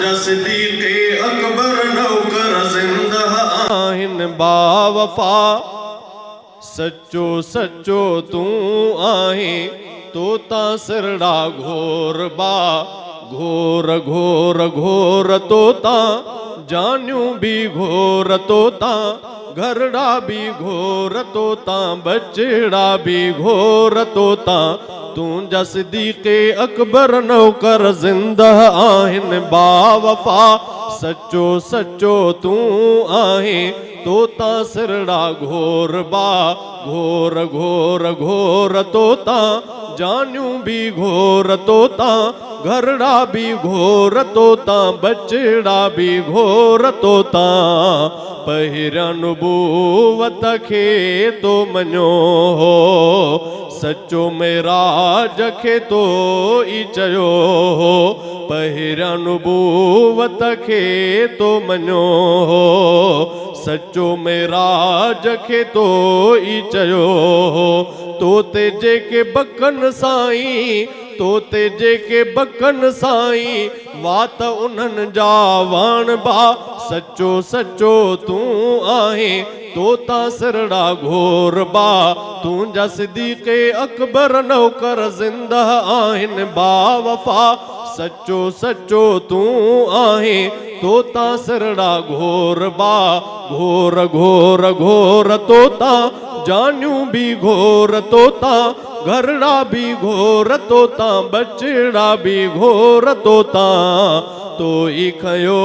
तुंहिंजा सिद्दीक़ अकबर नौकर ज़िंदा आहिनि बावफा सचो सचो तूं आहीं तोता सिरड़ा घोर बा घोर घोर घोर तोता जानियूं भी घोर तोता घरड़ा भी घोर तोता बचड़ा भी घोर तोता तुंहिंजा सिद्दीक़ अकबर नौकर ज़िंदा आहिनि बावफा सचो सचो तूं आहीं तोता सिरड़ा घोर बा घोर घोर घोर तोता जानियूं भी घोर तोता घरड़ा भी घोर तोता बचड़ा भी घोर तोता पहिरियां नुबूवत खे तो मञो हो सचो मेराज खे तो ई चयो हो पहिरियां नुबूवत खे तो मञो हो सचो मेराज खे तो ई चयो हो तोते जेके बकन साईं तोते जेके बकन साईं वात उन्हनि जा वाण बा सचो सचो तूं आहीं तोता सिरड़ा घोर बा तुंहिंजा सिद्दीक़ अकबर नौकर ज़िंदा आहिनि बावफा सचो सचो तूं आहीं तोता सिरड़ा घोर बा घोर घोर घोर तोता जानियूं भी घोर तोता घरड़ा भी घोर तोता बचड़ा भी घोर तोता तो ई खयो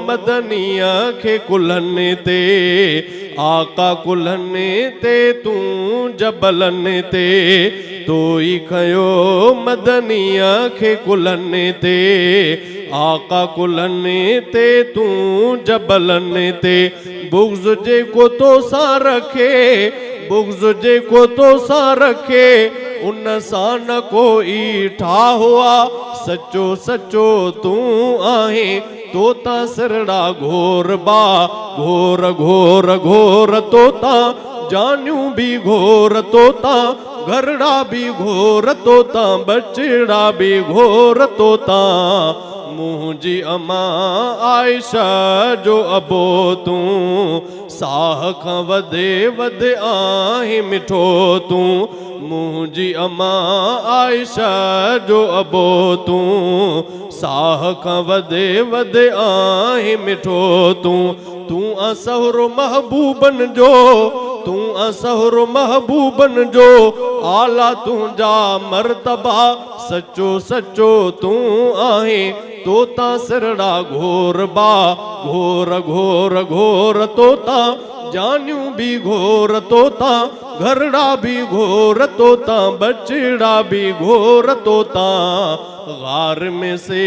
मदनिया खे कुल्हनि ते आका कुल्हनि ते तूं जबलनि ते तो ई खयो मदनिया खे कुल्हनि ते आका कुल्हनि ते तूं जबलनि ते बुग़्ज़ जेको तोसां रखे बुग़्ज़ जेको तोसां रखे उन सां न कोई ठाहो आ सचो सचो तूं आहीं तोता सिरड़ा घोर बा घोर घोर घोर तोता जानियूं भी घोर तोता घरड़ा भी घोर तोता बचड़ा भी घोर तोता मुंहिंजी अम्मा आयशा जो अबो तूं साह खां वधे वधे आहीं मिठो तूं मुंहिंजी अम्मा आयशा जो अबो तूं साह खां वधे वधे आहीं मिठो तूं तूं असहुरो महबूबन जो तूं असहुरो महबूबन जो आला तुंहिंजा मर्तबा सचो सचो तूं आहीं तोता सिरड़ा घोर बा घोर घोर घोर तोता जानियूं भी घोर तोता घरड़ा भी घोर तोता बचड़ा भी घोर तोता गार में से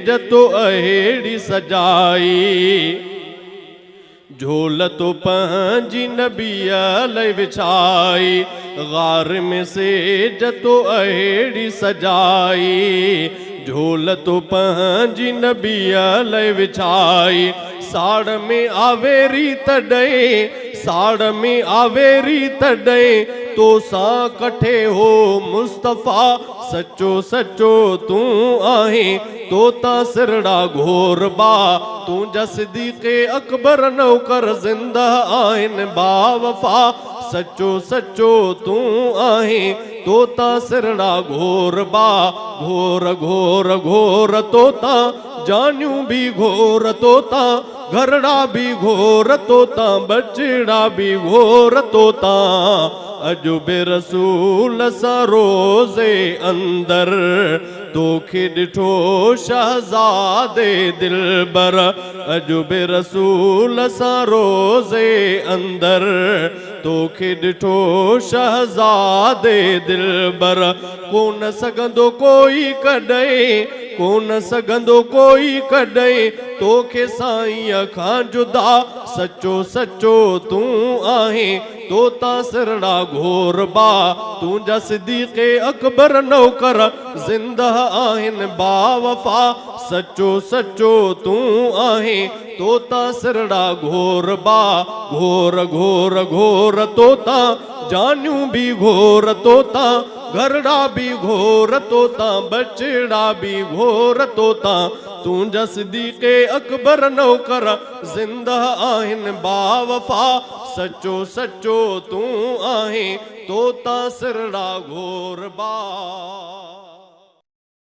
जतो अहेड़ी सजाई झोल तो पंहिंजी नबीअ लाइ विछाई गार में से जतो अहेड़ी सजाई झोल तो पंहिंजी नबीअ लाइ विछाई साड़ में आवेरी तॾहिं साड़ में आवेरी तॾहिं तो सां कठे हो मुस्तफ़ा सचो सचो तूं आहीं तोता सिरड़ा घोर बा तुंहिंजा सिद्दीक़ अकबर नौकर ज़िंदा आहिनि बावफा सचो सचो तूं आहीं तोता सिरड़ा घोर बा घोर घोर घोर तोता जानियूं भी घोर तोता घरड़ा भी घोर तोता बचड़ा भी घोर तोता अजूबे रसूल सां रोज़े अंदर तोखे ॾिठो शहज़ादे दिलबर अजूबे रसूल सां रोज़े अंदर तोखे ॾिठो शहज़ादे दिलबर कोन सघंदो कोई कॾहिं कोन सघंदो कोई कॾहिं तोखे साईं खां जुदा सचो सचो तूं आहीं तोता सिरड़ा घोर बा तुंहिंजा सिद्दीक़ अकबर नौकर ज़िंदा आहिनि बावफा सचो सचो तूं आहीं तोता सिरड़ा घोर बा घोर घोर घोर तोता जानियूं भी घोर तोता घरड़ा भी घोर तोता बचड़ा भी घोर तोता तुंहिंजा सिद्दीक़ अकबर नौकर ज़िंदा आहिनि बावफा सचो सचो तूं आहीं तोता सिरड़ा घोर बा